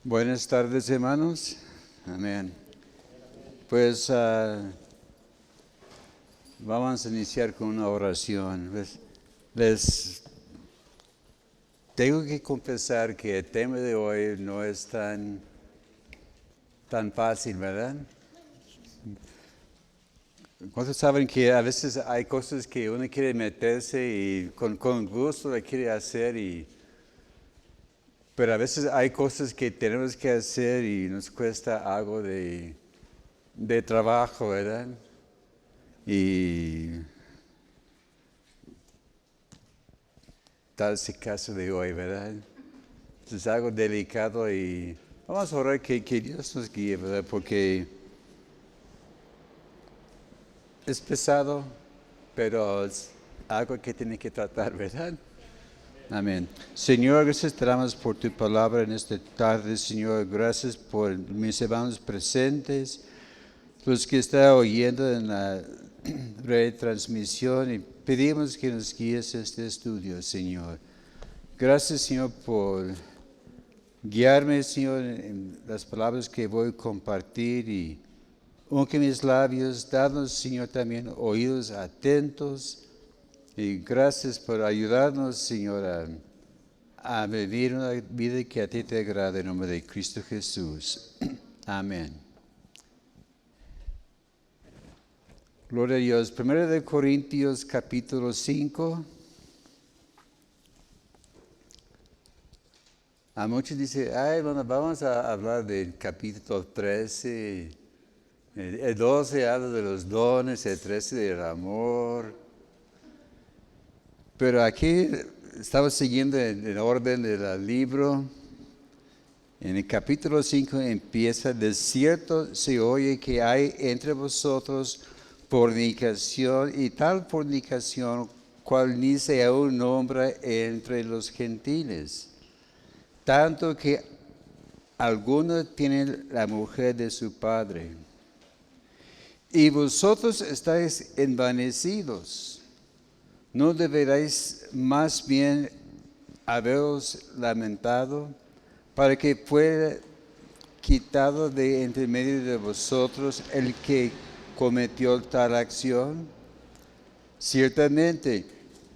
Buenas tardes, hermanos. Amén. Pues vamos a iniciar con una oración. Les tengo que confesar que el tema de hoy no es tan fácil, ¿verdad? ¿Cuántos saben que a veces hay cosas que uno quiere meterse y con gusto la quiere hacer, pero a veces hay cosas que tenemos que hacer y nos cuesta algo de trabajo, ¿verdad? Y tal es el caso de hoy, ¿verdad? Es algo delicado y vamos a orar que Dios nos guíe, ¿verdad? Porque es pesado, pero es algo que tiene que tratar, ¿verdad? Amén. Señor, gracias te damos por tu palabra en esta tarde, Señor. Gracias por mis hermanos presentes, los que están oyendo en la retransmisión y pedimos que nos guíes este estudio, Señor. Gracias, Señor, por guiarme, Señor, en las palabras que voy a compartir y unge mis labios, danos, Señor, también oídos atentos y gracias por ayudarnos, Señor, a vivir una vida que a ti te agrade en nombre de Cristo Jesús. Amén. Gloria a Dios. 1 Corintios capítulo 5. A muchos dicen, bueno, vamos a hablar del capítulo 13. El 12 habla de los dones, el 13 del amor. Pero aquí estamos siguiendo el orden del libro. En el capítulo 5 empieza, de cierto se oye que hay entre vosotros fornicación y tal fornicación cual ni se aún nombra entre los gentiles. Tanto que algunos tienen la mujer de su padre. Y vosotros estáis envanecidos. ¿No deberéis más bien haberos lamentado para que fuera quitado de entre medio de vosotros el que cometió tal acción? Ciertamente,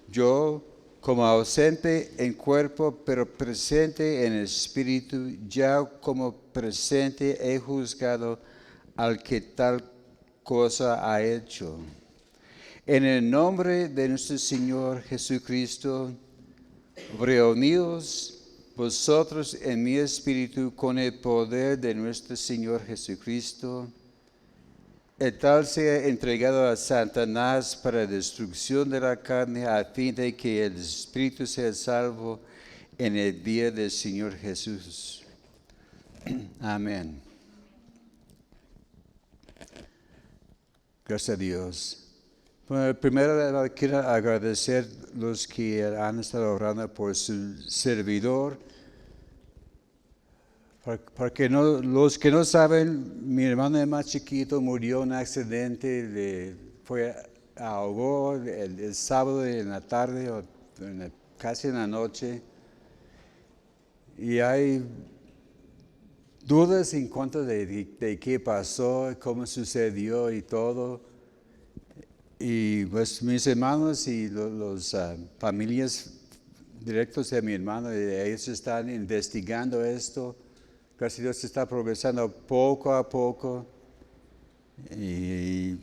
yo, como ausente en cuerpo, pero presente en espíritu, ya como presente he juzgado al que tal cosa ha hecho. En el nombre de nuestro Señor Jesucristo, reunidos vosotros en mi espíritu con el poder de nuestro Señor Jesucristo, el tal sea entregado a Satanás para destrucción de la carne, a fin de que el espíritu sea salvo en el día del Señor Jesús. Amén. Gracias a Dios. Bueno, primero quiero agradecer a los que han estado orando por su servidor. Porque los que no saben, mi hermano más chiquito murió en un accidente, ahogó el sábado en la tarde o casi en la noche. Y hay dudas en cuanto de qué pasó, cómo sucedió y todo. Y pues mis hermanos y los familias directos de mi hermano, ellos están investigando esto. Gracias a Dios se está progresando poco a poco y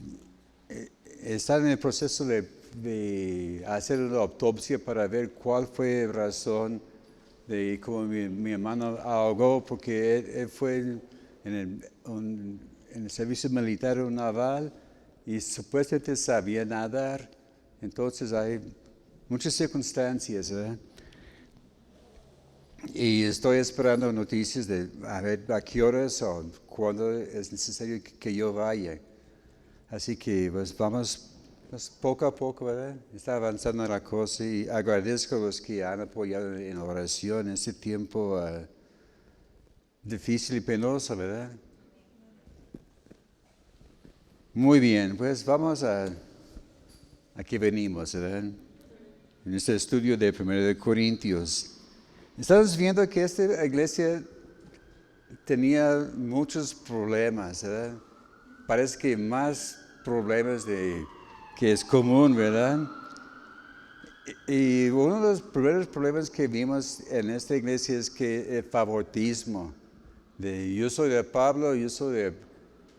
están en el proceso de hacer una autopsia para ver cuál fue la razón de cómo mi hermano ahogó, porque él fue en el servicio militar naval y supuestamente sabía nadar. Entonces hay muchas circunstancias, ¿verdad? Y estoy esperando noticias de a ver a qué horas o cuándo es necesario que yo vaya. Así que pues vamos pues, poco a poco, ¿verdad? Está avanzando la cosa y agradezco a los que han apoyado en oración en este tiempo difícil y penoso, ¿verdad? Muy bien, pues vamos a qué venimos, ¿verdad? En este estudio de 1 Corintios. Estamos viendo que esta iglesia tenía muchos problemas, ¿verdad? Parece que más problemas que es común, ¿verdad? Y uno de los primeros problemas que vimos en esta iglesia es que el favoritismo. Yo soy de Pablo, yo soy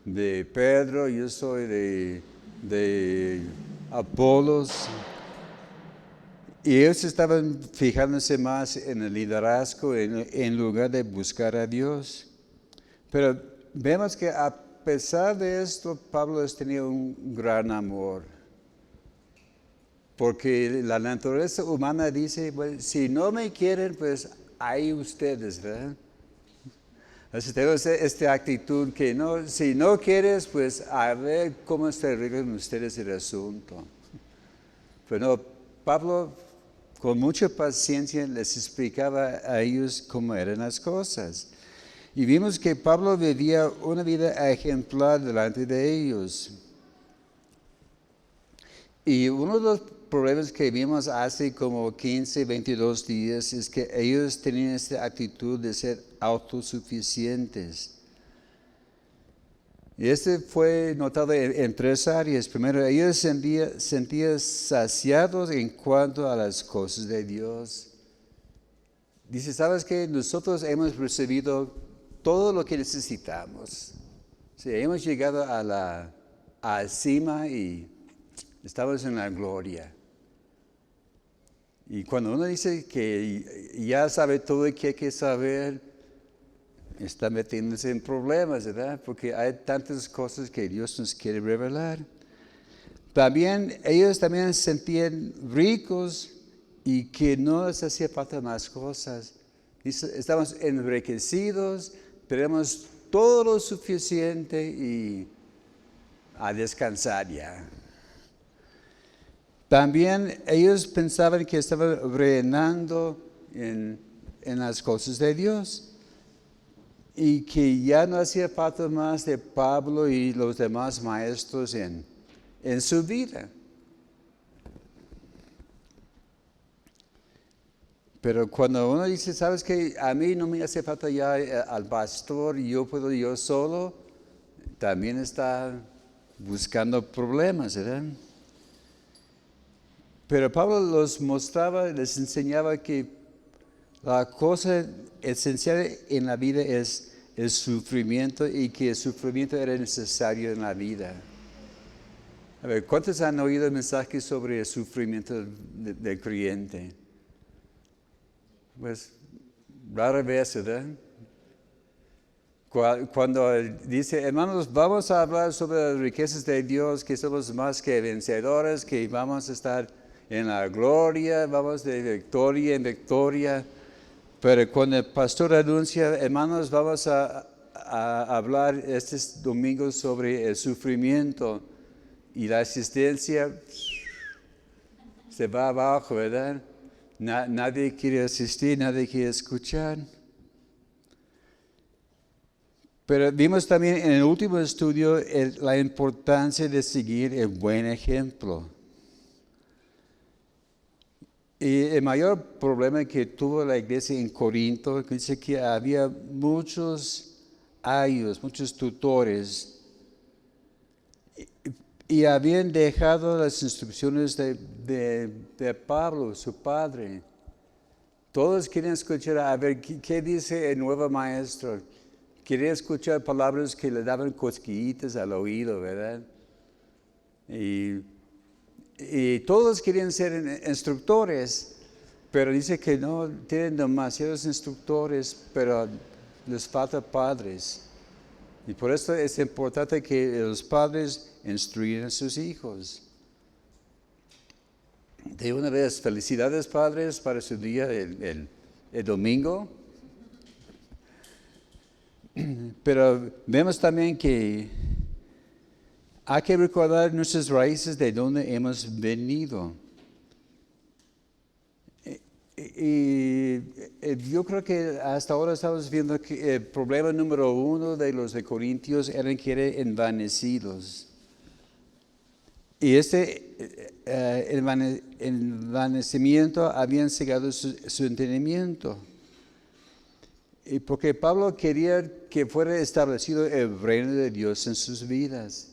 de Pedro, yo soy de Apolos. Y ellos estaban fijándose más en el liderazgo en lugar de buscar a Dios. Pero vemos que a pesar de esto, Pablo tenía un gran amor. Porque la naturaleza humana dice, pues, si no me quieren, pues hay ustedes, ¿verdad? Entonces tenemos esta actitud que no, si no quieres, pues a ver cómo se arreglan ustedes el asunto. Pero no, Pablo con mucha paciencia les explicaba a ellos cómo eran las cosas. Y vimos que Pablo vivía una vida ejemplar delante de ellos. Y uno de los problemas que vimos hace como 15, 22 días es que ellos tenían esta actitud de ser autosuficientes. Y este fue notado en tres áreas. Primero, ellos sentían saciados en cuanto a las cosas de Dios. Dice, ¿sabes qué? Nosotros hemos recibido todo lo que necesitamos. Sí, hemos llegado a la cima y estamos en la gloria. Y cuando uno dice que ya sabe todo lo que hay que saber, está metiéndose en problemas, ¿verdad? Porque hay tantas cosas que Dios nos quiere revelar. También ellos también se sentían ricos y que no les hacía falta más cosas. Estamos enriquecidos, tenemos todo lo suficiente y a descansar ya. También ellos pensaban que estaban reinando en las cosas de Dios y que ya no hacía falta más de Pablo y los demás maestros en su vida. Pero cuando uno dice, ¿sabes qué? A mí no me hace falta ya al pastor, yo puedo yo solo, también está buscando problemas, ¿verdad? Pero Pablo los mostraba, les enseñaba que la cosa esencial en la vida es el sufrimiento y que el sufrimiento era necesario en la vida. A ver, ¿cuántos han oído mensajes sobre el sufrimiento del creyente? Pues rara vez, ¿verdad? Cuando dice, hermanos, vamos a hablar sobre las riquezas de Dios, que somos más que vencedores, que vamos a estar en la gloria, vamos de victoria en victoria. Pero cuando el pastor anuncia, hermanos, vamos a hablar este domingo sobre el sufrimiento y la asistencia, se va abajo, ¿verdad? Nadie quiere asistir, nadie quiere escuchar. Pero vimos también en el último estudio la importancia de seguir el buen ejemplo. Y el mayor problema que tuvo la iglesia en Corinto, dice que había muchos ayos, muchos tutores, y habían dejado las instrucciones de Pablo, su padre. Todos querían escuchar, a ver, ¿qué dice el nuevo maestro? Querían escuchar palabras que le daban cosquillitas al oído, ¿verdad? Y todos querían ser instructores, pero dice que no, tienen demasiados instructores, pero les falta padres. Y por eso es importante que los padres instruyan a sus hijos. De una vez, felicidades padres para su día el domingo. Pero vemos también que hay que recordar nuestras raíces de donde hemos venido. Y yo creo que hasta ahora estamos viendo que el problema número uno de los de Corintios era que eran envanecidos. Y envanecimiento habían cegado su entendimiento. Y porque Pablo quería que fuera establecido el reino de Dios en sus vidas.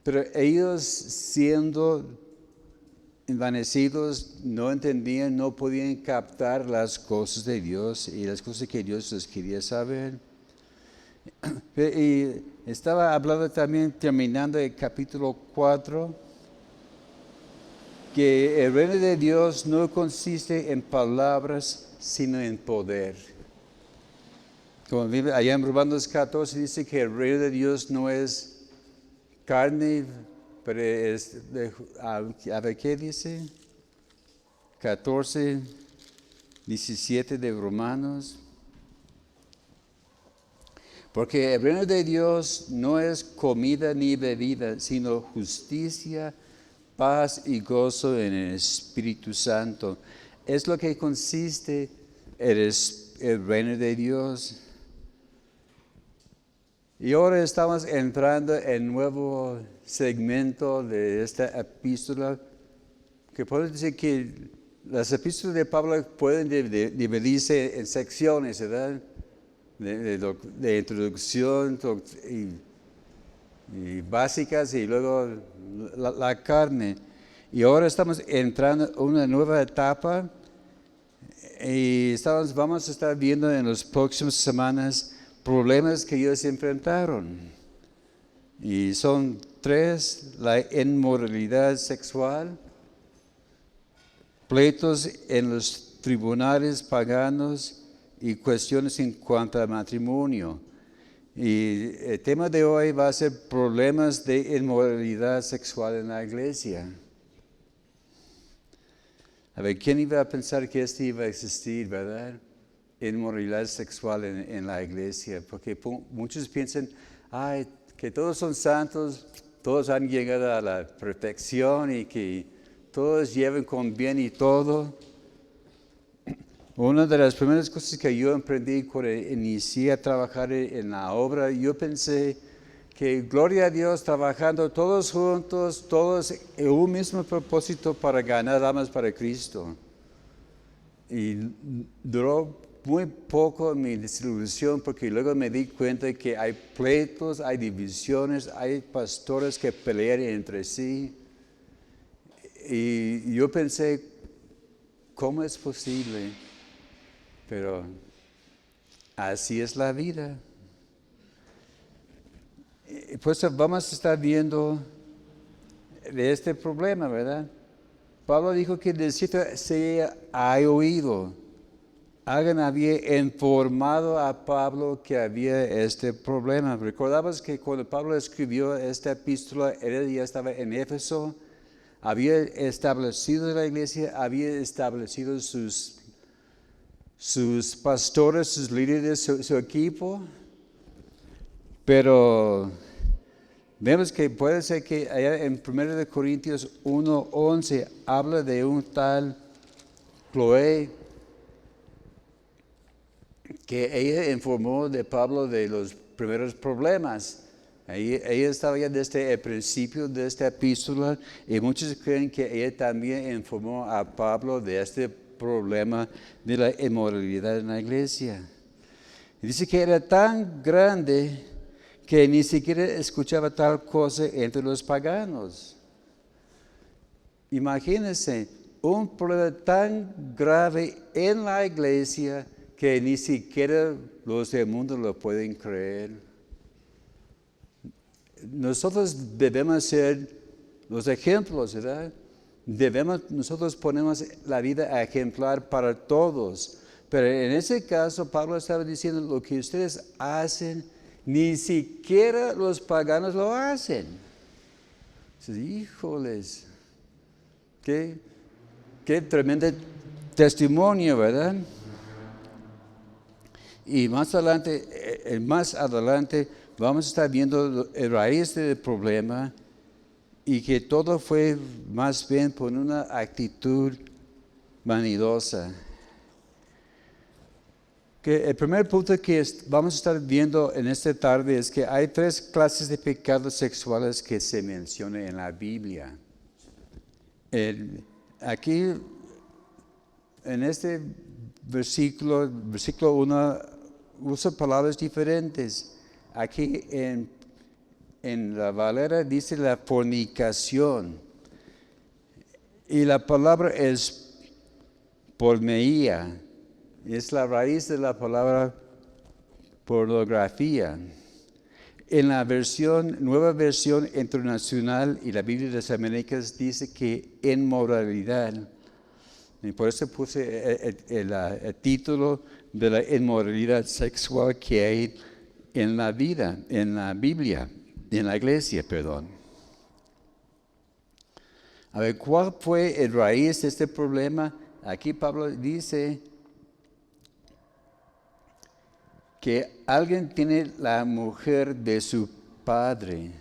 Pero ellos, siendo envanecidos, no entendían, no podían captar las cosas de Dios y las cosas que Dios les quería saber. Y estaba hablando también, terminando el capítulo 4, que el reino de Dios no consiste en palabras, sino en poder. Como allá en Romanos 14 dice que el reino de Dios no es carne, pero es, a ver qué dice, 14, 17 de Romanos. Porque el reino de Dios no es comida ni bebida, sino justicia, paz y gozo en el Espíritu Santo. Es lo que consiste el reino de Dios. Y ahora estamos entrando en un nuevo segmento de esta epístola, que puedo decir que las epístolas de Pablo pueden dividirse en secciones, ¿verdad? De introducción y básicas y luego la carne. Y ahora estamos entrando en una nueva etapa y vamos a estar viendo en las próximas semanas problemas que ellos enfrentaron. Y son 3: la inmoralidad sexual, pleitos en los tribunales paganos y cuestiones en cuanto al matrimonio. Y el tema de hoy va a ser problemas de inmoralidad sexual en la iglesia. A ver, ¿quién iba a pensar que esto iba a existir, verdad? Inmoralidad sexual en la iglesia, porque muchos piensan, ay, que todos son santos, todos han llegado a la perfección y que todos llevan con bien y todo. Una de las primeras cosas que yo aprendí cuando inicié a trabajar en la obra, yo pensé que gloria a Dios trabajando todos juntos, todos en un mismo propósito para ganar almas para Cristo. Y duró muy poco mi desilusión porque luego me di cuenta que hay pleitos, hay divisiones, hay pastores que pelean entre sí. Y yo pensé, ¿cómo es posible? Pero así es la vida. Pues vamos a estar viendo de este problema, ¿verdad? Pablo dijo que el sitio se ha oído. Alguien había informado a Pablo que había este problema. Recordabas que cuando Pablo escribió esta epístola, él ya estaba en Éfeso, había establecido la iglesia, había establecido sus pastores, sus líderes, su equipo, pero vemos que puede ser que allá en 1 Corintios 1:11 habla de un tal Chloe, que ella informó de Pablo de los primeros problemas. Ella estaba ya desde el principio de esta epístola y muchos creen que ella también informó a Pablo de este problema de la inmoralidad en la iglesia. Y dice que era tan grande que ni siquiera escuchaba tal cosa entre los paganos. Imagínense, un problema tan grave en la iglesia que ni siquiera los del mundo lo pueden creer. Nosotros debemos ser los ejemplos, ¿verdad? Nosotros ponemos la vida ejemplar para todos. Pero en ese caso, Pablo estaba diciendo, lo que ustedes hacen, ni siquiera los paganos lo hacen. Híjoles, qué tremendo testimonio, ¿verdad? Y más adelante vamos a estar viendo el raíz del problema y que todo fue más bien por una actitud vanidosa. Que el primer punto que vamos a estar viendo en esta tarde es que hay 3 clases de pecados sexuales que se mencionan en la Biblia. Aquí, en este versículo 1 usa palabras diferentes. Aquí en la Valera dice la fornicación. Y la palabra es porneia. Es la raíz de la palabra pornografía. En la nueva versión internacional y la Biblia de las Américas dice que inmoralidad. Y por eso puse el título de la inmoralidad sexual que hay en la vida, en la Biblia, en la iglesia, perdón. A ver, ¿cuál fue el raíz de este problema? Aquí Pablo dice que alguien tiene la mujer de su padre.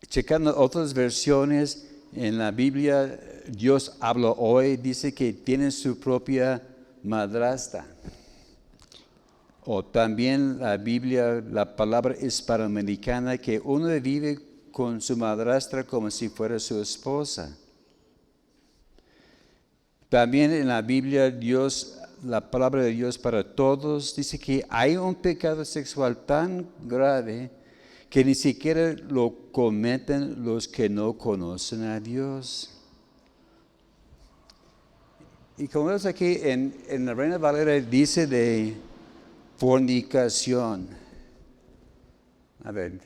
Checando otras versiones en la Biblia, Dios habla hoy, dice que tiene su propia madrastra. O también la Biblia, la palabra hispanoamericana, que uno vive con su madrastra como si fuera su esposa. También en la Biblia, la palabra de Dios para todos, dice que hay un pecado sexual tan grave que ni siquiera lo cometen los que no conocen a Dios. Y como vemos aquí en la Reina Valera dice de fornicación. A ver.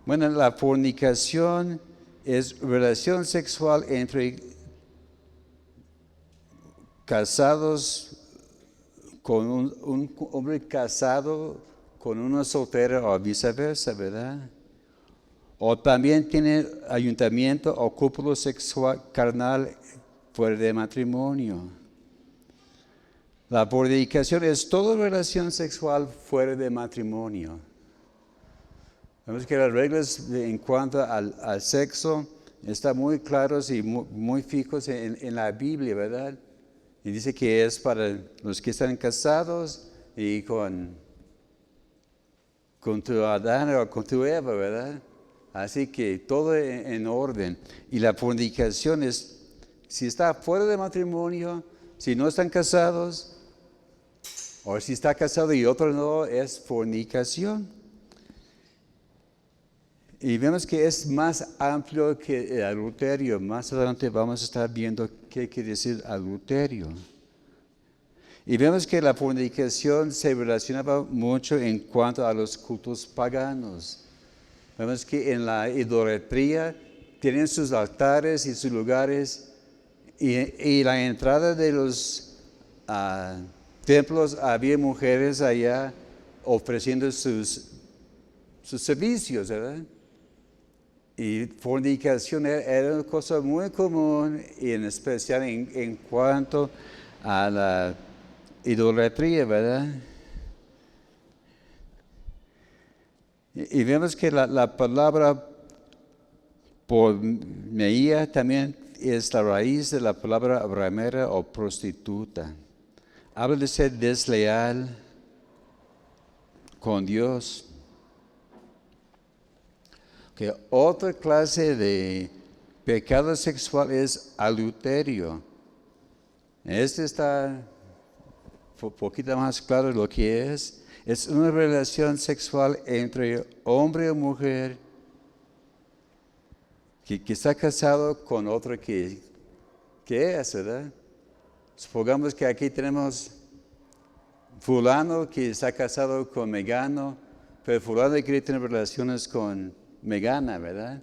Bueno, la fornicación es relación sexual entre casados con un hombre casado con una soltera o viceversa, ¿verdad? O también tiene ayuntamiento o cúpulo sexual carnal fuera de matrimonio. La fornicación es toda relación sexual fuera de matrimonio. Vemos que las reglas en cuanto al sexo están muy claros y muy fijos en la Biblia, ¿verdad? Y dice que es para los que están casados y con tu Adán o con tu Eva, ¿verdad? Así que todo en orden. Y la fornicación es, si está fuera de matrimonio, si no están casados, o si está casado y otro no, es fornicación. Y vemos que es más amplio que el adulterio. Más adelante vamos a estar viendo qué quiere decir adulterio. Y vemos que la fornicación se relacionaba mucho en cuanto a los cultos paganos. Vemos que en la idolatría tienen sus altares y sus lugares. Y la entrada de los templos había mujeres allá ofreciendo sus servicios, ¿verdad? Y fornicación era una cosa muy común, y en especial en cuanto a la idolatría, ¿verdad? Y vemos que la palabra porneia también es la raíz de la palabra ramera o prostituta. Habla de ser desleal con Dios. Que otra clase de pecado sexual es adulterio. Este está un poquito más claro lo que es. Es una relación sexual entre hombre y mujer que está casado con otro que es, ¿verdad? Supongamos que aquí tenemos fulano que está casado con Megano, pero fulano quiere tener relaciones con Megana, ¿verdad?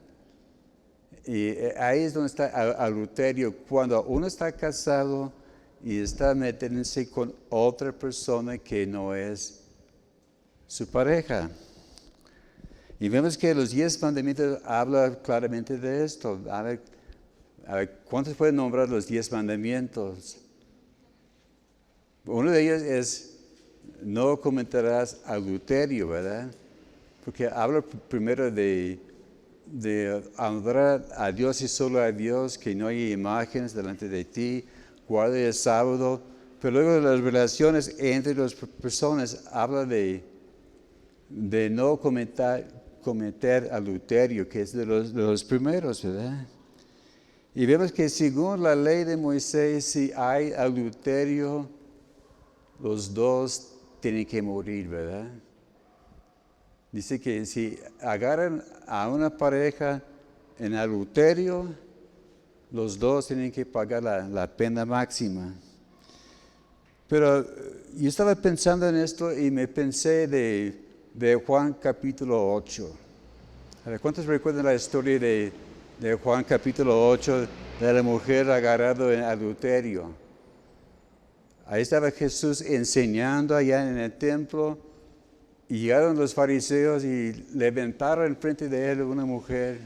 Y ahí es donde está adulterio, cuando uno está casado y está metiéndose con otra persona que no es su pareja. Y vemos que los 10 mandamientos hablan claramente de esto. A ver, ¿cuántos pueden nombrar los 10 mandamientos? Uno de ellos es, no cometerás adulterio, ¿verdad? Porque habla primero de honrar a Dios y solo a Dios, que no haya imágenes delante de ti, guarda el sábado. Pero luego de las relaciones entre las personas habla de no cometer adulterio, que es de los primeros, ¿verdad? Y vemos que según la ley de Moisés, si hay adulterio, los dos tienen que morir, ¿verdad? Dice que si agarran a una pareja en adulterio, los dos tienen que pagar la pena máxima. Pero yo estaba pensando en esto y me pensé de Juan capítulo 8. A ver, ¿cuántos recuerdan la historia de Juan capítulo 8 de la mujer agarrada en adulterio? Ahí estaba Jesús enseñando allá en el templo y llegaron los fariseos y levantaron enfrente de él una mujer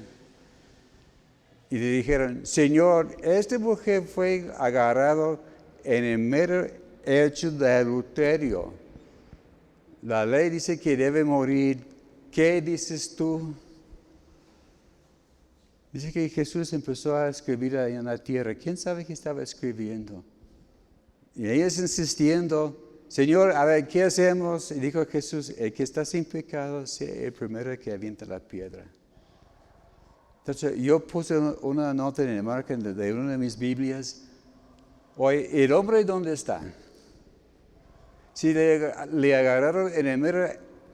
y le dijeron, Señor, esta mujer fue agarrada en el mero hecho de adulterio. La ley dice que debe morir. ¿Qué dices tú? Dice que Jesús empezó a escribir ahí en la tierra. ¿Quién sabe qué estaba escribiendo? Y ellos insistiendo, Señor, a ver, ¿qué hacemos? Y dijo Jesús, el que está sin pecado sea el primero que avienta la piedra. Entonces yo puse una nota en el margen de una de mis Biblias. Oye, ¿el hombre dónde está? Si le agarraron en el mero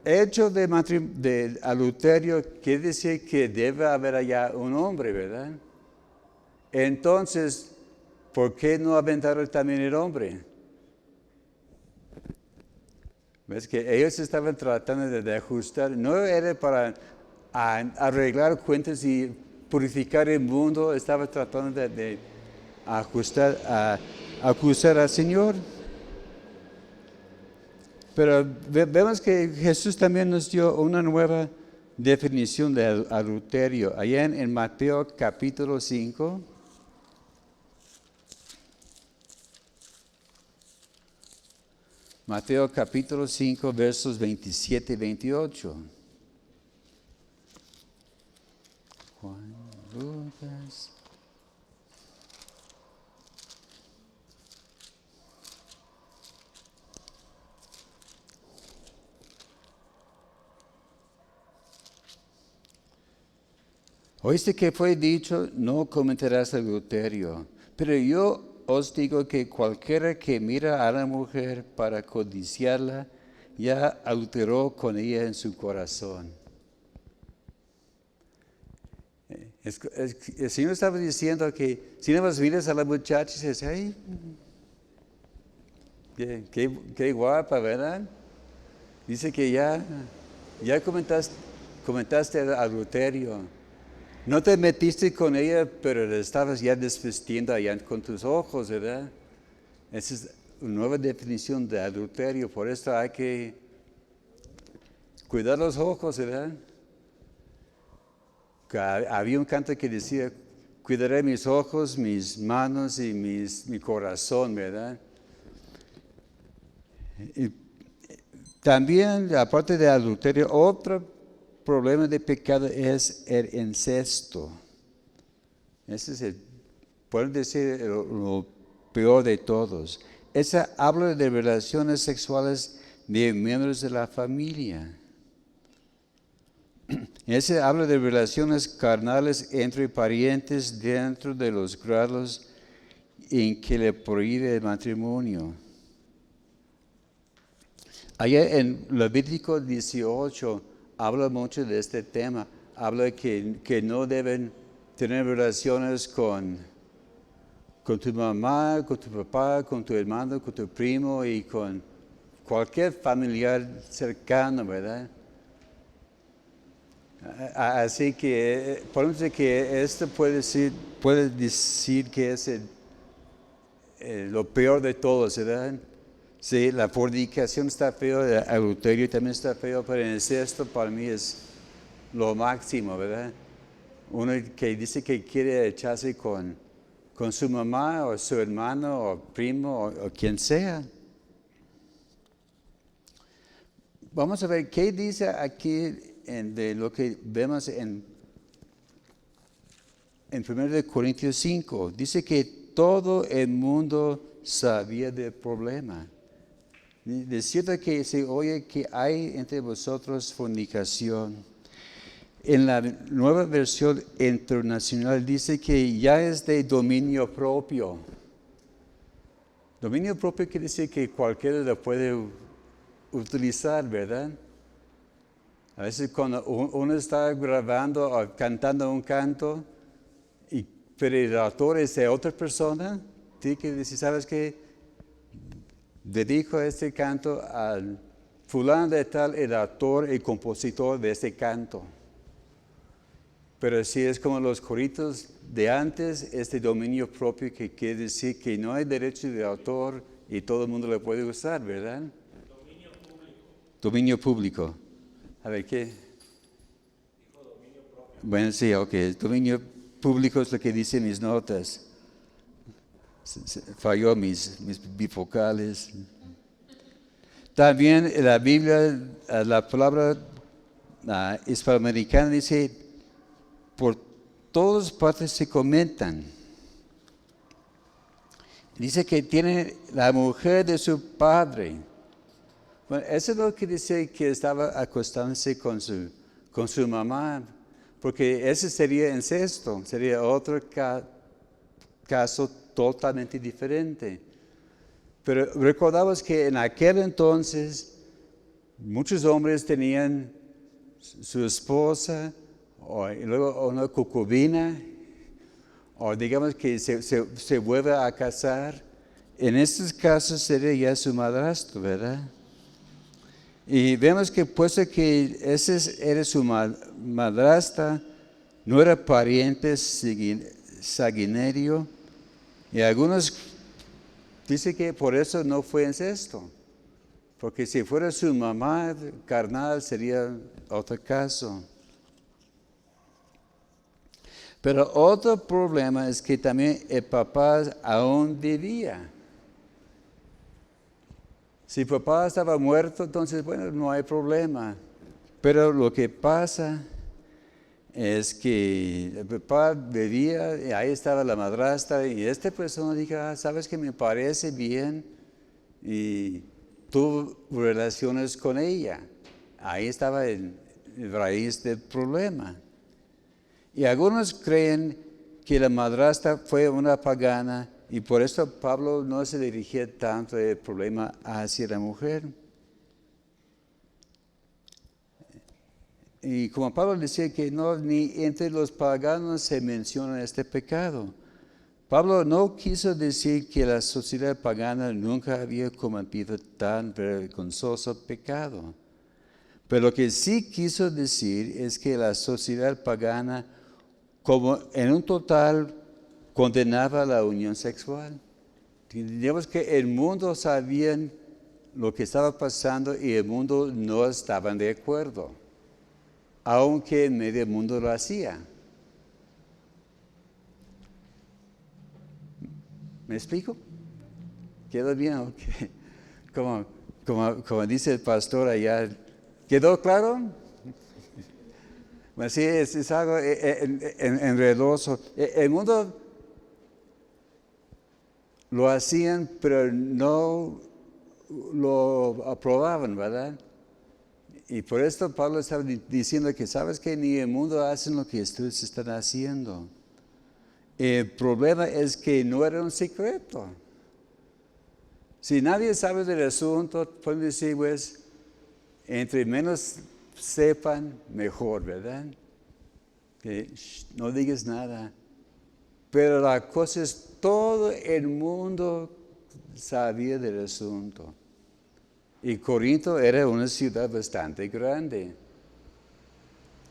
hecho de adulterio, quiere decir que debe haber allá un hombre, ¿verdad? Entonces, ¿por qué no aventaron también el hombre? ¿Ves? Que ellos estaban tratando de ajustar, no era para arreglar cuentas y purificar el mundo, estaba tratando de ajustar, acusar al Señor. Pero vemos que Jesús también nos dio una nueva definición de adulterio. Allá en Mateo capítulo 5. Mateo capítulo 5, versos 27 y 28. Juan, Lucas. Oíste que fue dicho, no cometerás adulterio. Pero yo os digo que cualquiera que mira a la mujer para codiciarla, ya adulteró con ella en su corazón. El Señor estaba diciendo que si no más miras a la muchacha y dices, ay, qué guapa, ¿verdad? Dice que ya comentaste adulterio. No te metiste con ella, pero le estabas ya desvistiendo allá con tus ojos, ¿verdad? Esa es una nueva definición de adulterio. Por eso hay que cuidar los ojos, ¿verdad? Había un canto que decía, cuidaré mis ojos, mis manos y mi corazón, ¿verdad? Y también, aparte de adulterio, otro problema de pecado es el incesto. Ese es pueden decir, lo peor de todos. Esa habla de relaciones sexuales de miembros de la familia. Ese habla de relaciones carnales entre parientes dentro de los grados en que le prohíbe el matrimonio. Allá en Levítico 18 habla mucho de este tema. Habla que no deben tener relaciones con tu mamá, con tu papá, con tu hermano, con tu primo y con cualquier familiar cercano, ¿verdad? Así que podemos decir que esto puede decir que es lo peor de todos, ¿verdad? Sí, la fornicación está feo, el adulterio también está feo, pero el incesto para mí es lo máximo, ¿verdad? Uno que dice que quiere echarse con su mamá o su hermano o primo o quien sea. Vamos a ver qué dice aquí de lo que vemos en 1 Corintios 5. Dice que todo el mundo sabía del problema. Es cierto que se oye que hay entre vosotros fornicación. En la nueva versión internacional dice que ya es de dominio propio. Dominio propio quiere decir que cualquiera lo puede utilizar, ¿verdad? A veces cuando uno está grabando o cantando un canto, pero el autor es de otra persona, tiene que decir, ¿sabes qué? Dedico este canto al fulano de tal, el autor y compositor de este canto. Pero si es como los coritos de antes, este dominio propio que quiere decir que no hay derecho de autor y todo el mundo lo puede usar, ¿verdad? Dominio público. Dominio público. A ver, ¿qué? Dijo dominio propio. Bueno, sí, ok. Dominio público es lo que dicen mis notas. Falló mis bifocales. También en la Biblia, la palabra hispanoamericana dice, por todas partes se comentan. Dice que tiene la mujer de su padre. Bueno, eso es lo que dice que estaba acostándose con su mamá, porque ese sería incesto, sería otro caso totalmente diferente. Pero recordamos que en aquel entonces muchos hombres tenían su esposa, y luego una concubina, o digamos que se vuelve a casar. En estos casos sería ya su madrastro, ¿verdad? Y vemos que puesto que ese era su madrastra, no era pariente sanguíneo, y algunos dicen que por eso no fue incesto, porque si fuera su mamá carnal sería otro caso. Pero otro problema es que también el papá aún vivía. Si papá estaba muerto, entonces, bueno, no hay problema. Pero lo que pasa es que el papá vivía, y ahí estaba la madrastra, y esta persona dijo, ¿sabes qué? Me parece bien, y tuvo relaciones con ella. Ahí estaba el raíz del problema. Y algunos creen que la madrastra fue una pagana y por eso Pablo no se dirigía tanto el problema hacia la mujer. Y como Pablo decía que no, ni entre los paganos se menciona este pecado. Pablo no quiso decir que la sociedad pagana nunca había cometido tan vergonzoso pecado. Pero lo que sí quiso decir es que la sociedad pagana, como en un total, condenaba la unión sexual. Digamos que el mundo sabía lo que estaba pasando y el mundo no estaban de acuerdo, aunque medio mundo lo hacía. ¿Me explico? ¿Quedó bien? Okay. Como dice el pastor allá, ¿quedó claro? Bueno, sí, es algo enredoso. El mundo lo hacían, pero no lo aprobaban, ¿verdad? Y por esto Pablo estaba diciendo que, ¿sabes qué? Ni el mundo hace lo que ustedes están haciendo. El problema es que no era un secreto. Si nadie sabe del asunto, pueden decir, pues, entre menos sepan, mejor, ¿verdad? Que no digas nada. Pero la cosa es, todo el mundo sabía del asunto. Y Corinto era una ciudad bastante grande.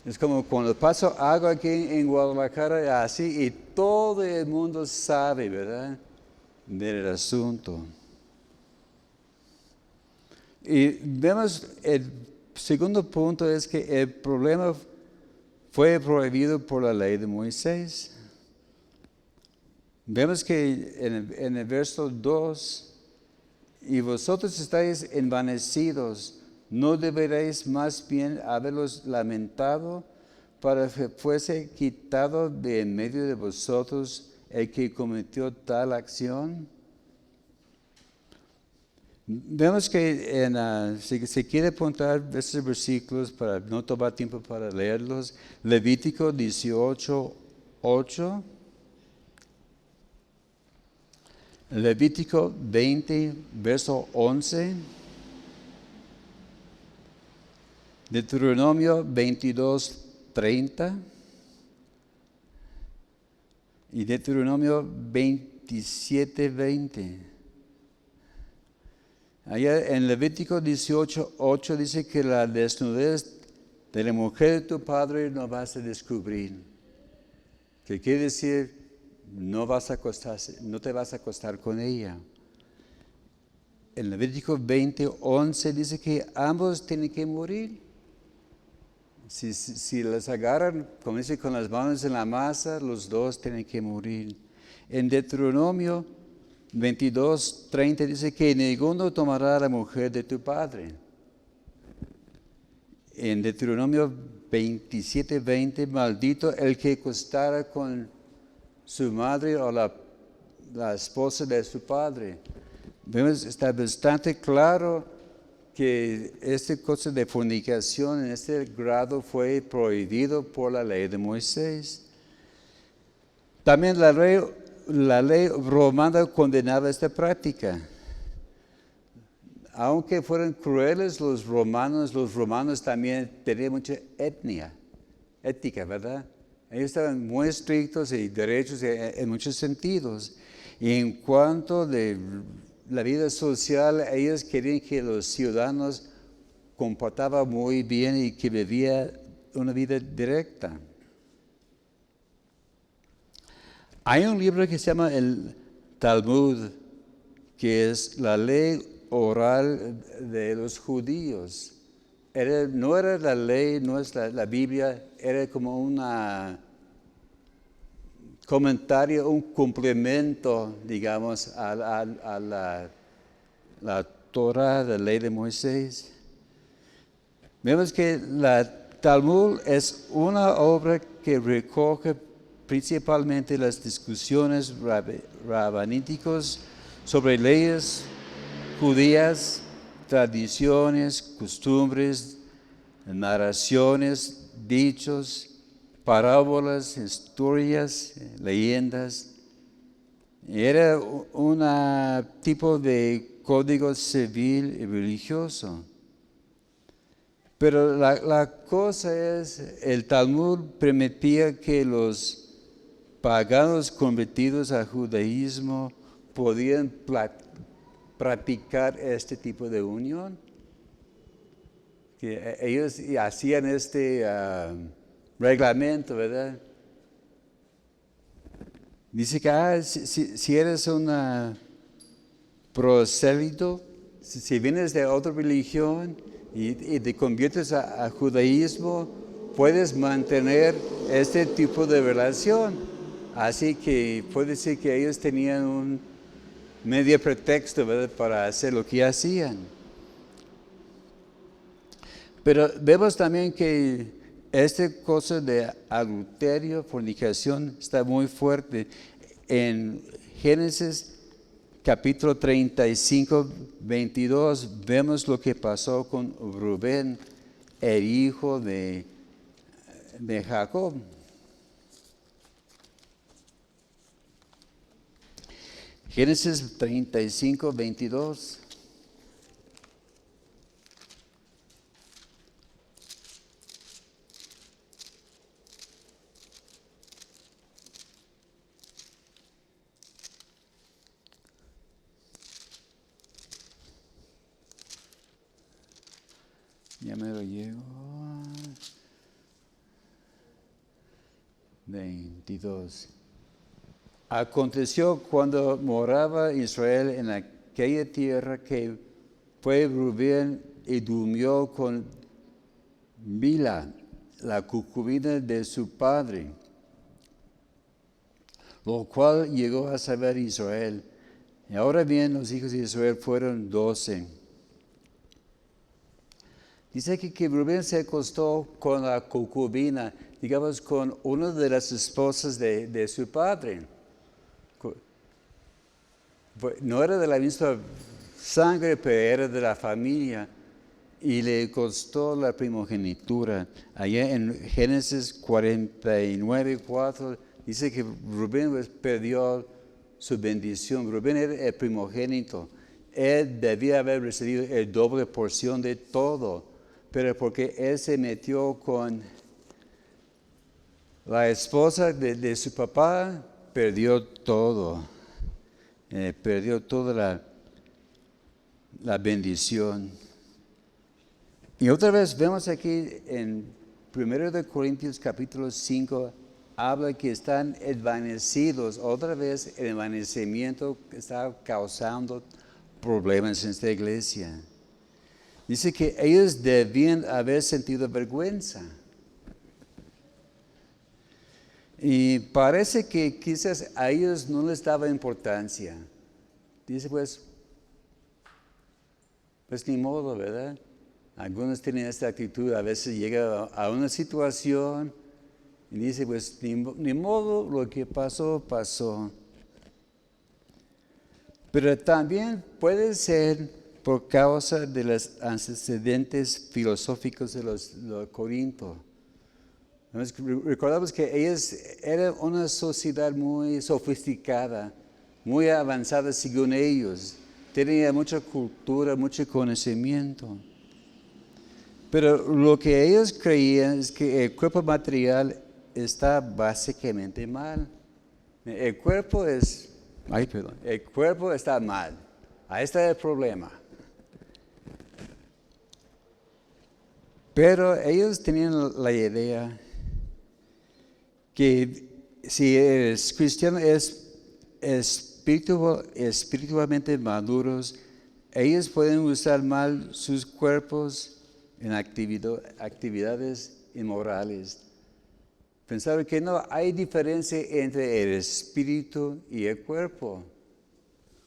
Es como cuando paso algo aquí en Guadalajara, así, y todo el mundo sabe, ¿verdad?, del asunto. Y vemos, el segundo punto es que el problema fue prohibido por la ley de Moisés. Vemos que en el verso 2, y vosotros estáis envanecidos, ¿no deberéis más bien haberlos lamentado para que fuese quitado de en medio de vosotros el que cometió tal acción? Vemos que si se quiere apuntar estos versículos para no tomar tiempo para leerlos, Levítico 18:8, Levítico 20, verso 11, Deuteronomio 22:30 y Deuteronomio 27:20. Allá en Levítico 18:8 dice que la desnudez de la mujer de tu padre no vas a descubrir. Que quiere decir, no te vas a acostar con ella. En Levítico 20:11 dice que ambos tienen que morir. Si les agarran, como dice, con las manos en la masa, los dos tienen que morir. En Deuteronomio 22:30 dice que ninguno tomará a la mujer de tu padre. En Deuteronomio 27:20, maldito el que acostara con su madre o la esposa de su padre. Vemos, está bastante claro que esta cosa de fornicación en este grado fue prohibido por la ley de Moisés. También la ley romana condenaba esta práctica. Aunque fueran crueles los romanos también tenían mucha ética, ¿verdad? Ellos estaban muy estrictos y derechos en muchos sentidos. Y en cuanto de la vida social, ellos querían que los ciudadanos comportaban muy bien y que vivían una vida directa. Hay un libro que se llama el Talmud, que es la ley oral de los judíos. No era la ley, no es la Biblia, era como un comentario, un complemento, digamos, a la Torah, la ley de Moisés. Vemos que la Talmud es una obra que recoge principalmente las discusiones rabaníticas sobre leyes judías, tradiciones, costumbres, narraciones, dichos, parábolas, historias, leyendas. Era un tipo de código civil y religioso. Pero la cosa es, el Talmud permitía que los paganos convertidos al judaísmo podían practicar este tipo de unión. Que ellos hacían este reglamento, ¿verdad? Dice que si eres un prosélito, si vienes de otra religión y te conviertes a judaísmo, puedes mantener este tipo de relación. Así que puede decir que ellos tenían un medio pretexto, ¿verdad?, para hacer lo que hacían. Pero vemos también que esta cosa de adulterio, fornicación, está muy fuerte. En Génesis capítulo 35, 22, vemos lo que pasó con Rubén, el hijo de Jacob. Génesis 35, 22. Ya me lo llego. 22. Aconteció cuando moraba Israel en aquella tierra que fue Rubén y durmió con Bilha, la concubina de su padre, lo cual llegó a saber Israel. Y ahora bien, los hijos de Israel fueron 12. Dice que Rubén se acostó con la concubina, digamos, con una de las esposas de su padre. No era de la misma sangre, pero era de la familia. Y le costó la primogenitura. Allá en Génesis 49:4 dice que Rubén pues, perdió su bendición. Rubén era el primogénito. Él debía haber recibido el doble porción de todo. Pero porque él se metió con la esposa de su papá, perdió todo. Perdió toda la bendición. Y otra vez vemos aquí en 1 Corintios capítulo 5, habla que están envanecidos. Otra vez el envanecimiento está causando problemas en esta iglesia. Dice que ellos debían haber sentido vergüenza. Y parece que quizás a ellos no les daba importancia. Dice pues ni modo, ¿verdad? Algunos tienen esta actitud, a veces llega a una situación y dice, pues ni modo, lo que pasó, pasó. Pero también puede ser por causa de los antecedentes filosóficos de los Corintios. Recordamos que ellos eran una sociedad muy sofisticada, muy avanzada según ellos. Tenía mucha cultura, mucho conocimiento. Pero lo que ellos creían es que el cuerpo material está básicamente mal. El cuerpo está mal. Ahí está el problema. Pero ellos tenían la idea que si el cristiano es espiritualmente maduros, ellos pueden usar mal sus cuerpos en actividades inmorales. Pensaron que no hay diferencia entre el espíritu y el cuerpo.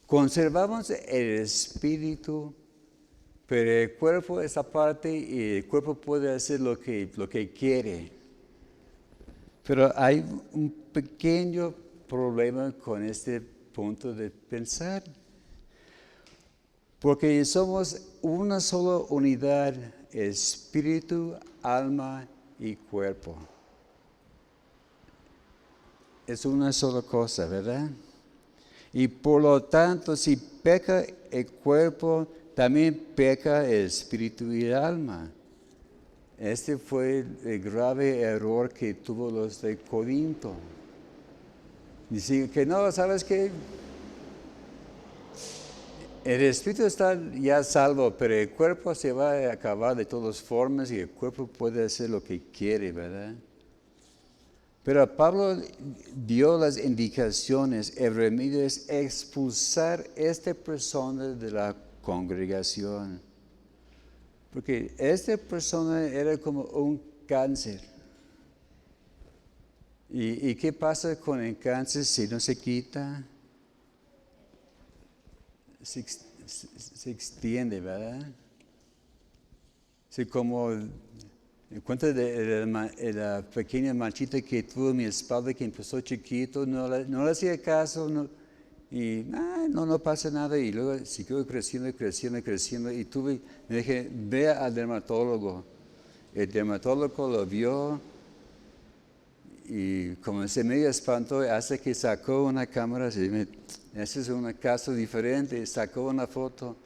Conservamos el espíritu, pero el cuerpo es aparte y el cuerpo puede hacer lo que quiere. Pero hay un pequeño problema con este punto de pensar. Porque somos una sola unidad, espíritu, alma y cuerpo. Es una sola cosa, ¿verdad? Y por lo tanto, si peca el cuerpo, también peca el espíritu y el alma. Este fue el grave error que tuvo los de Corinto. Dicen que no, ¿sabes qué? El espíritu está ya salvo, pero el cuerpo se va a acabar de todas formas y el cuerpo puede hacer lo que quiere, ¿verdad? Pero Pablo dio las indicaciones, el remedio es expulsar a esta persona de la congregación. Porque esta persona era como un cáncer. ¿Y qué pasa con el cáncer si no se quita? Se extiende, ¿verdad? Sí, como en cuenta de la pequeña manchita que tuvo en mi espalda que empezó chiquito, no le hacía caso, no pasa nada, y luego siguió creciendo y me dije, ve al dermatólogo. El dermatólogo lo vio y como se me espantó hasta que sacó una cámara, ese es un caso diferente, sacó una foto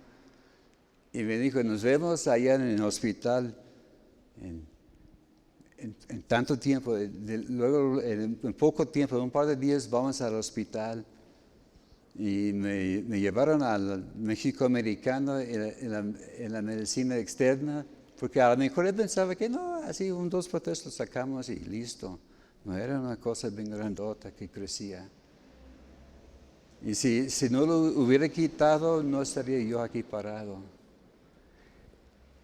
y me dijo, nos vemos allá en el hospital en tanto tiempo, luego en poco tiempo, en un par de días vamos al hospital. Y me llevaron al México americano en la medicina externa, porque a lo mejor él pensaba que no, así 2 por 3 lo sacamos y listo. No era una cosa bien grandota que crecía. Y si no lo hubiera quitado, no estaría yo aquí parado.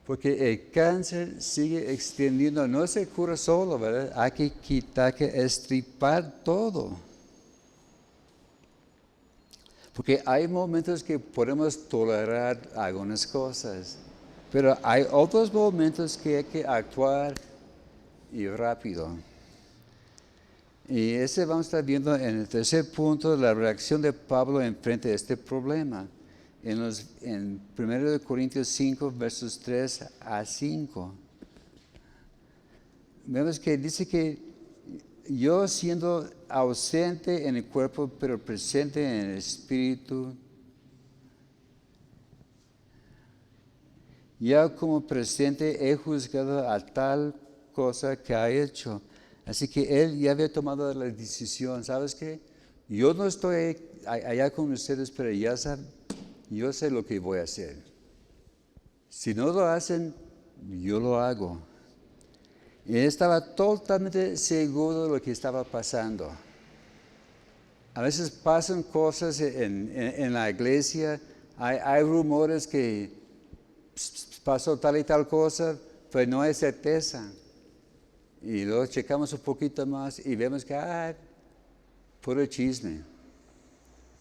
Porque el cáncer sigue extendiendo, no se cura solo, ¿verdad? Hay que quitar, hay que estripar todo. Porque hay momentos que podemos tolerar algunas cosas, pero hay otros momentos que hay que actuar y rápido. Y ese vamos a estar viendo en el tercer punto, la reacción de Pablo en frente a este problema. en 1 Corintios 5, versos 3 a 5. Vemos que dice que yo siendo ausente en el cuerpo, pero presente en el espíritu, ya como presente he juzgado a tal cosa que ha hecho. Así que él ya había tomado la decisión. ¿Sabes qué? Yo no estoy allá con ustedes, pero ya saben, yo sé lo que voy a hacer. Si no lo hacen, yo lo hago. Y él estaba totalmente seguro de lo que estaba pasando. A veces pasan cosas en la iglesia, hay rumores que pasó tal y tal cosa, pero no hay certeza. Y luego checamos un poquito más y vemos que, puro chisme.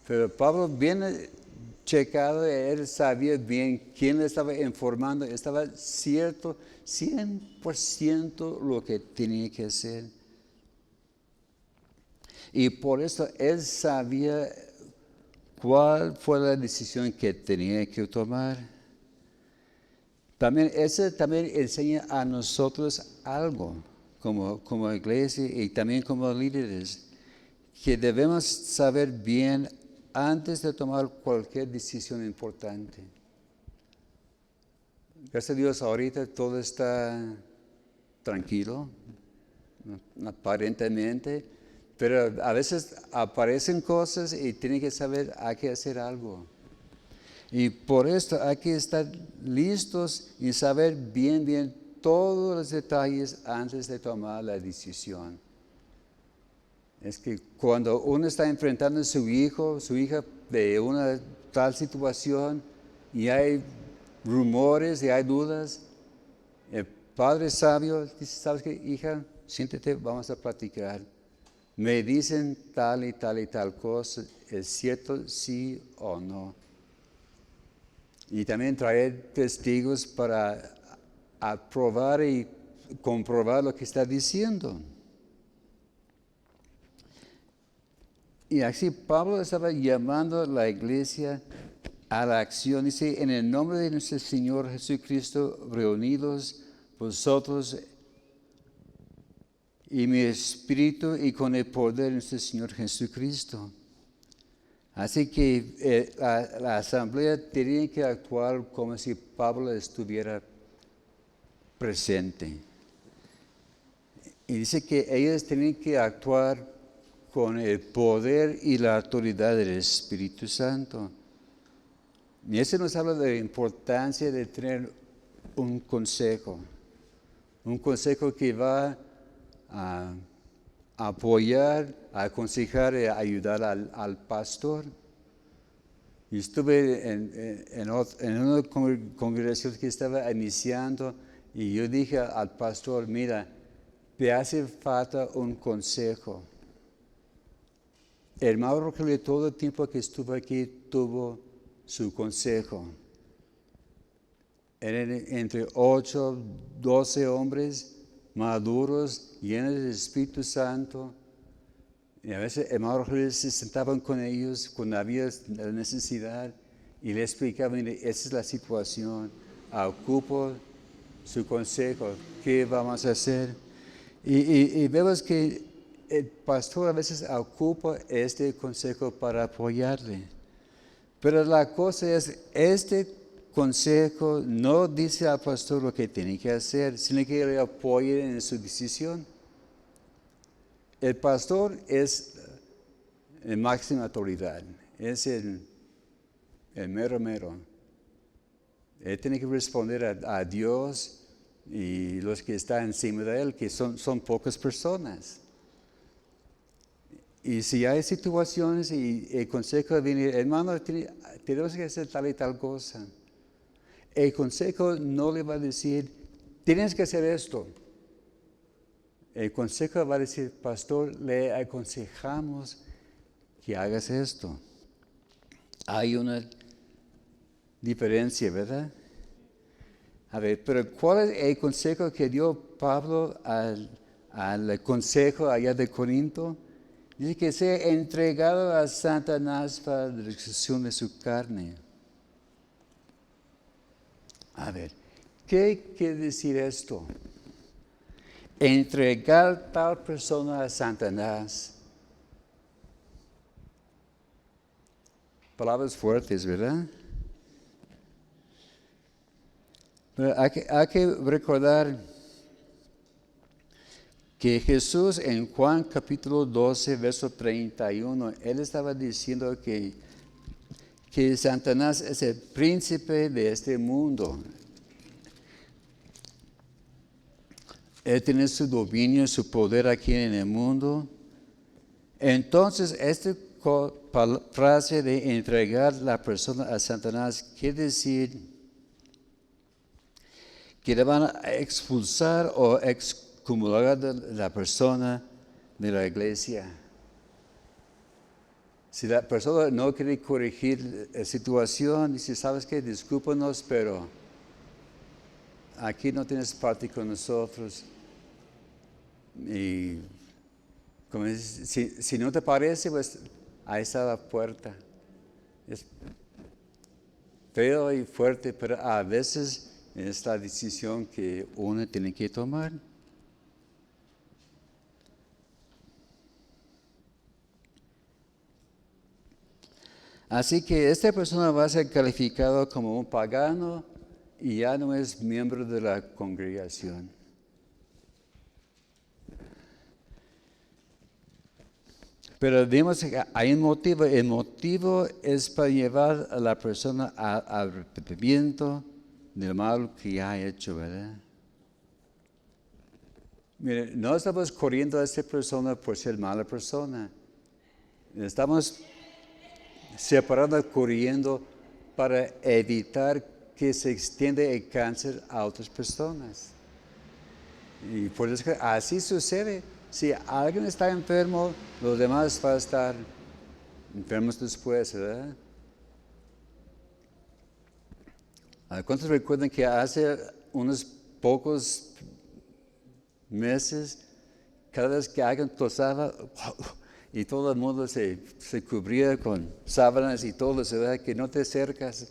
Pero Pablo bien checado, él sabía bien quién le estaba informando, estaba cierto, 100% lo que tenía que hacer. Y por eso él sabía cuál fue la decisión que tenía que tomar. También, eso también enseña a nosotros algo, como iglesia y también como líderes, que debemos saber bien antes de tomar cualquier decisión importante. Gracias a Dios, ahorita todo está tranquilo, aparentemente, pero a veces aparecen cosas y tienen que saber, hay que hacer algo. Y por esto hay que estar listos y saber bien todos los detalles antes de tomar la decisión. Es que cuando uno está enfrentando a su hijo, su hija de una tal situación y hay rumores y hay dudas, el padre sabio dice, ¿sabes qué, hija? Siéntate, vamos a platicar. Me dicen tal y tal y tal cosa, ¿es cierto sí o no? Y también traer testigos para aprobar y comprobar lo que está diciendo. Y así Pablo estaba llamando a la iglesia a la acción. Dice, en el nombre de nuestro Señor Jesucristo, reunidos vosotros y mi espíritu y con el poder de nuestro Señor Jesucristo. Así que la asamblea tenía que actuar como si Pablo estuviera presente. Y dice que ellos tenían que actuar con el poder y la autoridad del Espíritu Santo. Y eso nos habla de la importancia de tener un consejo que va a apoyar, a aconsejar y a ayudar al pastor. Y estuve en una congregación que estaba iniciando y yo dije al pastor, mira, te hace falta un consejo. El hermano Rogelio todo el tiempo que estuvo aquí tuvo su consejo. Eran entre 8, 12 hombres maduros, llenos del Espíritu Santo. Y a veces el hermano Rogelio se sentaban con ellos cuando había la necesidad y le explicaban, mire, esa es la situación, ocupo su consejo, ¿qué vamos a hacer? Y vemos que el pastor a veces ocupa este consejo para apoyarle. Pero la cosa es, este consejo no dice al pastor lo que tiene que hacer, sino que le apoye en su decisión. El pastor es la máxima autoridad, es el mero. Él tiene que responder a Dios y los que están encima de él, que son pocas personas. Y si hay situaciones y el consejo viene, hermano, tenemos que hacer tal y tal cosa. El consejo no le va a decir, tienes que hacer esto. El consejo va a decir, pastor, le aconsejamos que hagas esto. Hay una diferencia, ¿verdad? A ver, pero ¿cuál es el consejo que dio Pablo al consejo allá de Corinto? Dice que sea entregado a Satanás para la destrucción de su carne. A ver, ¿qué quiere decir esto? Entregar tal persona a Satanás. Palabras fuertes, ¿verdad? Pero hay que recordar que Jesús en Juan capítulo 12, verso 31, Él estaba diciendo que Satanás es el príncipe de este mundo. Él tiene su dominio, su poder aquí en el mundo. Entonces, esta frase de entregar la persona a Satanás quiere decir que le van a expulsar o excomulgar a la persona de la iglesia. Si la persona no quiere corregir la situación, dice, ¿sabes qué? Discúlpanos, pero aquí no tienes parte con nosotros. Y como dice, si no te parece, pues ahí está la puerta. Es feo y fuerte, pero a veces es la decisión que uno tiene que tomar. Así que esta persona va a ser calificado como un pagano y ya no es miembro de la congregación. Pero vimos que hay un motivo. El motivo es para llevar a la persona al arrepentimiento del mal que ha hecho, ¿verdad? Mire, no estamos corriendo a esta persona por ser mala persona. Estamos separando, corriendo para evitar que se extienda el cáncer a otras personas. Y por eso así sucede. Si alguien está enfermo, los demás van a estar enfermos después, ¿verdad? ¿Cuántos recuerdan que hace unos pocos meses, cada vez que alguien tosaba, y todo el mundo se cubría con sábanas y todo, ¿verdad? Que no te acercas?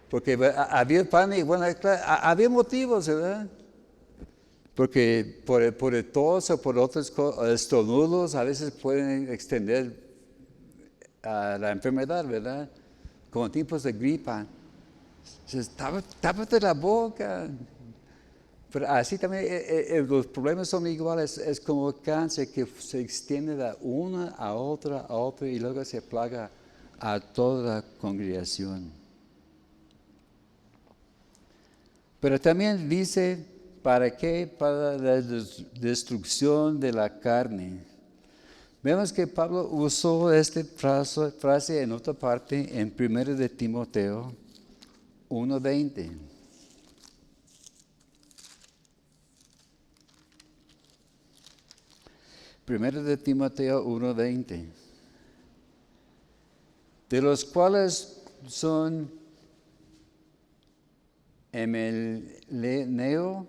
Porque había pánico, bueno, había motivos, ¿verdad? Porque por el tos o por otros estornudos a veces pueden extender la enfermedad, ¿verdad? Como tipos de gripa. Entonces, tápate la boca. Pero así también los problemas son iguales. Es como cáncer que se extiende de una a otra y luego se plaga a toda la congregación. Pero también dice, ¿para qué? Para la destrucción de la carne. Vemos que Pablo usó esta frase en otra parte, en 1 de Timoteo 1:20. Primero de Timoteo 1:20. De los cuales son Emeleneo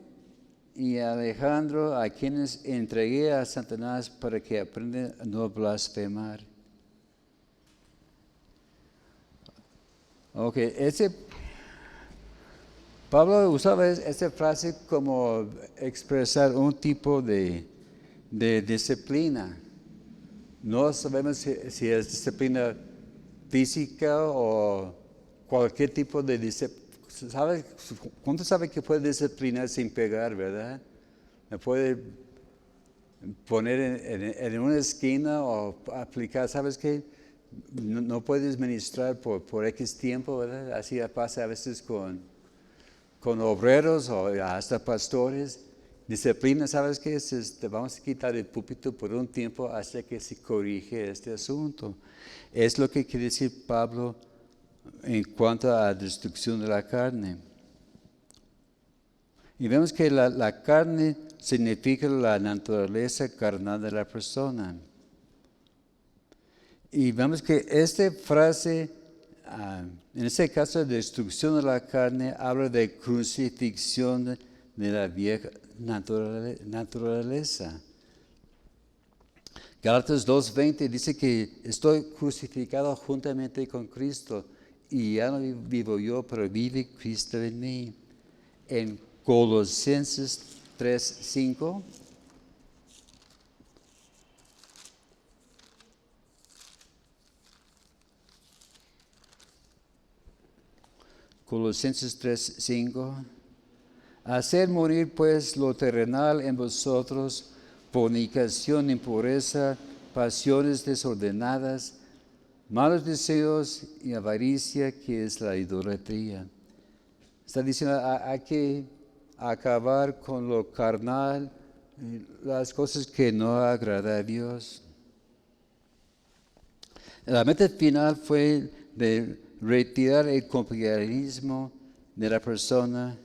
y Alejandro, a quienes entregué a Satanás para que aprendan a no blasfemar. Ok, Pablo usaba esta frase como expresar un tipo de disciplina. No sabemos si es disciplina física o cualquier tipo de disciplina. ¿Cuánto sabe que puede disciplinar sin pegar, verdad? Me puede poner en una esquina o aplicar, ¿sabes qué? No puedes ministrar por X tiempo, ¿verdad? Así pasa a veces con obreros o hasta pastores. Disciplina, ¿sabes qué? Te vamos a quitar el púlpito por un tiempo hasta que se corrige este asunto. Es lo que quiere decir Pablo en cuanto a la destrucción de la carne. Y vemos que la carne significa la naturaleza carnal de la persona. Y vemos que esta frase, en este caso de destrucción de la carne, habla de crucifixión de la vieja naturaleza. Gálatas 2:20 dice que estoy crucificado juntamente con Cristo y ya no vivo yo, pero vive Cristo en mí. En Colosenses 3:5. Colosenses 3:5. Hacer morir pues lo terrenal en vosotros, fornicación, impureza, pasiones desordenadas, malos deseos y avaricia, que es la idolatría. Está diciendo, hay que acabar con lo carnal, las cosas que no agradan a Dios. La meta final fue de retirar el compañerismo de la persona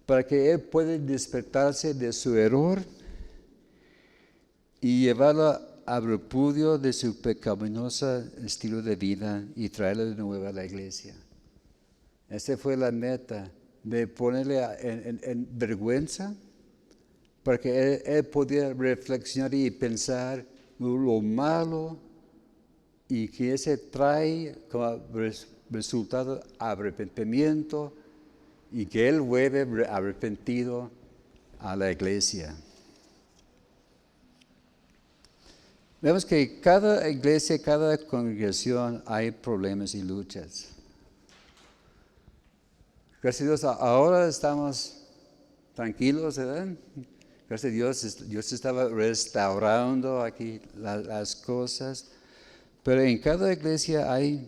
para que él pueda despertarse de su error y llevarlo al repudio de su pecaminoso estilo de vida y traerlo de nuevo a la iglesia. Esa fue la meta, de ponerle en vergüenza, para que él pudiera reflexionar y pensar lo malo y que ese trae como resultado arrepentimiento y que él vuelve arrepentido a la iglesia. Vemos que cada iglesia, cada congregación hay problemas y luchas. Gracias a Dios, ahora estamos tranquilos, ¿verdad? Gracias a Dios, Dios estaba restaurando aquí las cosas. Pero en cada iglesia hay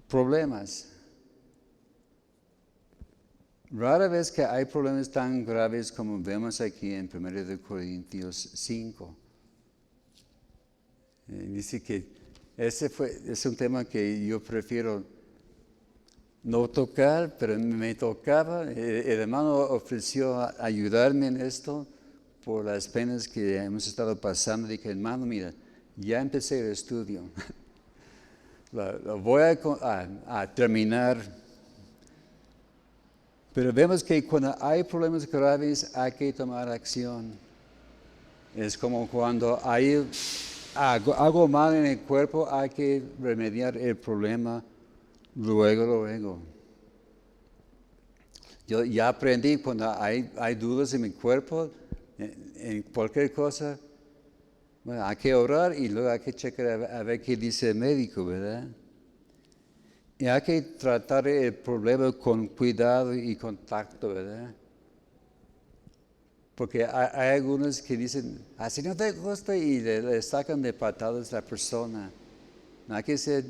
problemas. Rara vez que hay problemas tan graves como vemos aquí en 1 Corintios 5. Dice que es un tema que yo prefiero no tocar, pero me tocaba. El hermano ofreció ayudarme en esto por las penas que hemos estado pasando. Dije, hermano, mira, ya empecé el estudio. Lo voy a terminar. Pero vemos que cuando hay problemas graves hay que tomar acción. Es como cuando hay algo mal en el cuerpo, hay que remediar el problema luego. Yo ya aprendí cuando hay dudas en mi cuerpo, en cualquier cosa, bueno, hay que orar y luego hay que checar a ver qué dice el médico, ¿verdad? Y hay que tratar el problema con cuidado y con tacto, ¿verdad? Porque hay algunos que dicen, así no te gusta, y le sacan de patadas a la persona. Hay que ser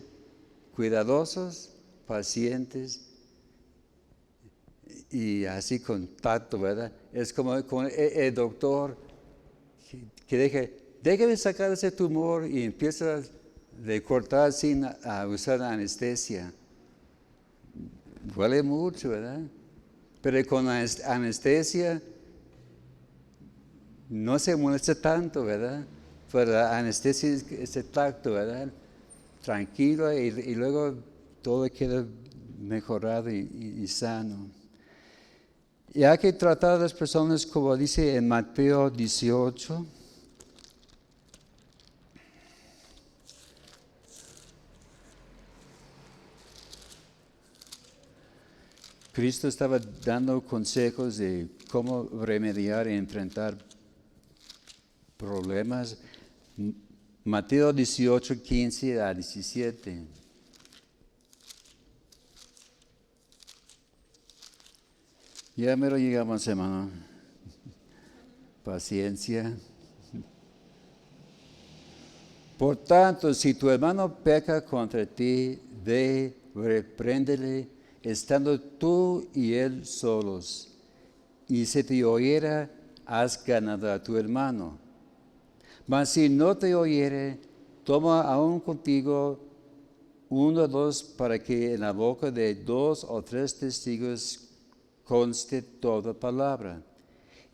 cuidadosos, pacientes y así con tacto, ¿verdad? Es como con el doctor que déjeme sacar ese tumor y empieza de cortar sin usar anestesia. Duele mucho, ¿verdad? Pero con anestesia no se molesta tanto, ¿verdad? Pero la anestesia es ese tacto, ¿verdad? Tranquilo y luego todo queda mejorado y sano. Y hay que tratar a las personas como dice en Mateo 18. Cristo estaba dando consejos de cómo remediar y enfrentar problemas. Mateo 18, 15 a 17. Ya mero llegamos, hermano. Paciencia. Por tanto, si tu hermano peca contra ti, ve, repréndele, estando tú y él solos. Y si te oyera, has ganado a tu hermano. Mas si no te oyere, toma aún contigo 1 o 2, para que en la boca de 2 o 3 testigos conste toda palabra.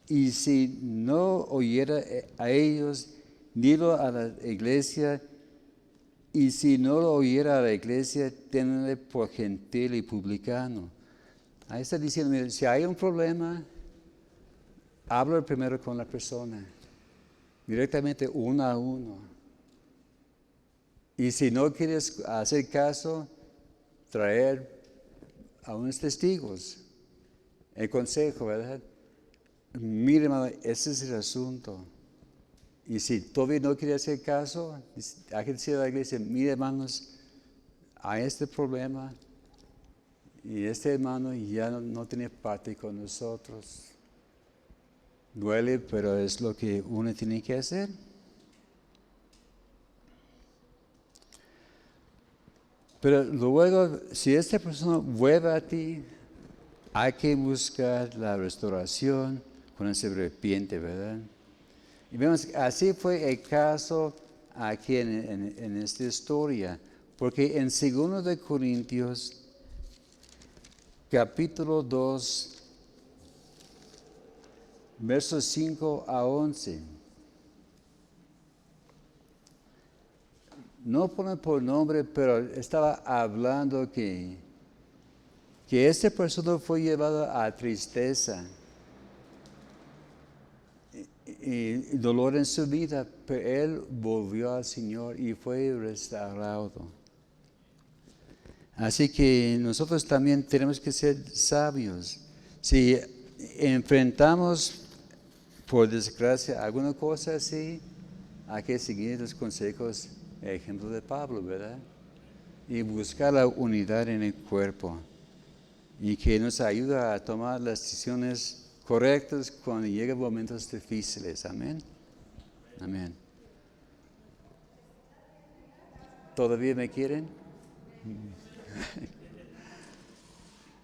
Y si no oyera a ellos, dilo a la iglesia. Y si no lo oyera a la iglesia, tenle por gentil y publicano. Ahí está diciendo, mira, si hay un problema, habla primero con la persona, directamente 1 a 1. Y si no quieres hacer caso, traer a unos testigos. El consejo, ¿verdad? Mire, hermano, ese es el asunto. Y si todavía no quiere hacer caso, hay que decir a la iglesia, mire, hermanos, hay este problema y este hermano ya no tiene parte con nosotros. Duele, pero es lo que uno tiene que hacer. Pero luego, si esta persona vuelve a ti, hay que buscar la restauración cuando se arrepiente, ¿verdad? Y vemos, así fue el caso aquí en esta historia, porque en 2 de Corintios, capítulo 2, versos 5 a 11, no pone por nombre, pero estaba hablando que esta persona fue llevada a tristeza y dolor en su vida, pero él volvió al Señor y fue restaurado. Así que nosotros también tenemos que ser sabios. Si enfrentamos, por desgracia, alguna cosa así, hay que seguir los consejos, ejemplo de Pablo, ¿verdad? Y buscar la unidad en el cuerpo. Y que nos ayuda a tomar las decisiones correctas cuando llegan momentos difíciles. Amén. Amén. ¿Todavía me quieren?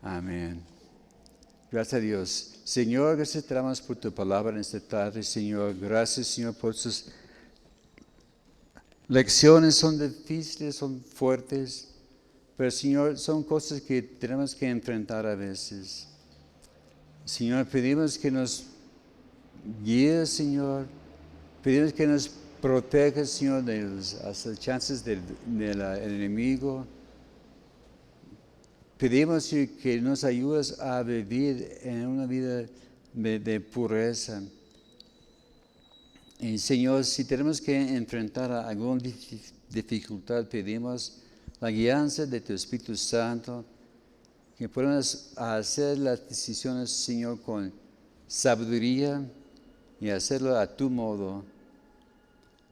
Amén. Gracias a Dios. Señor, gracias te damos por tu palabra en esta tarde, Señor. Gracias, Señor, por sus lecciones. Son difíciles, son fuertes, pero, Señor, son cosas que tenemos que enfrentar a veces. Señor, pedimos que nos guíes, Señor. Pedimos que nos protejas, Señor, de las chances del enemigo. Pedimos que nos ayudes a vivir en una vida de pureza. Y, Señor, si tenemos que enfrentar alguna dificultad, pedimos la guianza de tu Espíritu Santo, que podamos hacer las decisiones, Señor, con sabiduría y hacerlo a tu modo.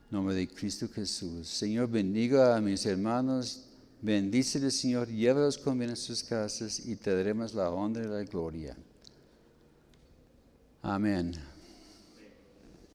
En nombre de Cristo Jesús. Señor, bendiga a mis hermanos. Bendíceles, Señor, llévalos con bien a sus casas y te daremos la honra y la gloria. Amén.